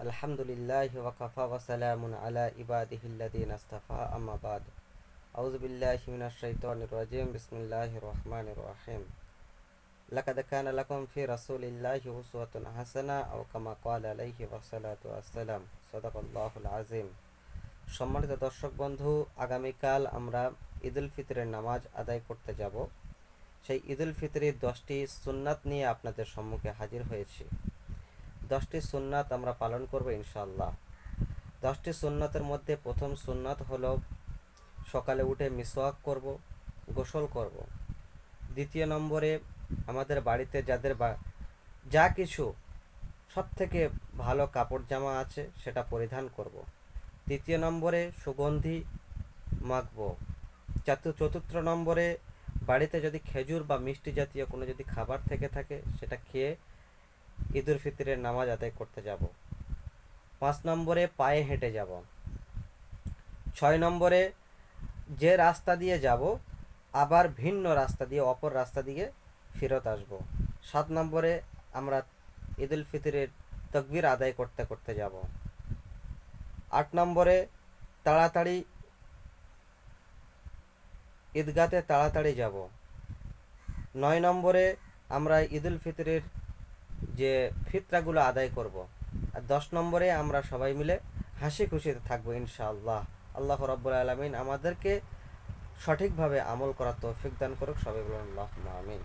আলহামদুলিল্লাহি ওয়া কাফা ওয়া সালামুন আলা ইবাদিহিল্লাযিনা ইসতাফা আম্মা বাদ। আউযু বিল্লাহি মিনাশ শাইতানির রাজিম। বিসমিল্লাহির রহমানির রহিম। লাকাদ কানা লাকুম ফি রাসূলিল্লাহি উসওয়াতুন হাসানা আও কামা ক্বালা আলাইহি ওয়াসসালাতু ওয়াসসালাম। সাদাকাল্লাহুল আযীম। সম্মানিত দর্শক বন্ধু, আগামীকাল আমরা ঈদুল ফিতরের নামাজ আদায় করতে যাব। সেই ঈদুল ফিতরের 10টি সুন্নাত নিয়ে আপনাদের সম্মুখে হাজির হয়েছি। 10টি সুন্নাত আমরা পালন করব ইনশাআল্লাহ। 10টি সুন্নাতের মধ্যে প্রথম সুন্নাত হলো সকালে উঠে মিসওয়াক করব, গোসল করব। দ্বিতীয় নম্বরে আমাদের বাড়িতে যাদের যা কিছু সবথেকে ভালো কাপড় জামা আছে সেটা পরিধান করব। তৃতীয় নম্বরে সুগন্ধি মাখব। চতুর্থ নম্বরে বাড়িতে যদি খেজুর বা মিষ্টি জাতীয় কোনো যদি খাবার থেকে থাকে সেটা খেয়ে ঈদুল ফিতরের নামাজ আদায় করতে যাব। 5 নম্বরে পায়ে হেঁটে যাব। 6 নম্বরে যে রাস্তা দিয়ে যাব আবার ভিন্ন রাস্তা দিয়ে অপর রাস্তা দিয়ে ফেরত আসব। 7 নম্বরে আমরা ঈদুল ফিতরের তাকবীর আদায় করতে করতে যাব। 8 নম্বরে তাড়াতাড়ি ঈদগাতে তাড়াতাড়ি যাব। 9 নম্বরে আমরা ঈদুল ফিতরের যে ফিতরাগুলো আদায় করব। আর 10 নম্বরে আমরা সবাই মিলে হাসি খুশিতে থাকবো ইনশাআল্লাহ। আল্লাহ রাব্বুল আলামিন আমাদেরকে সঠিকভাবে আমল করার তৌফিক দান করুক। সবাই বলুন আল্লাহুম্মা আমিন।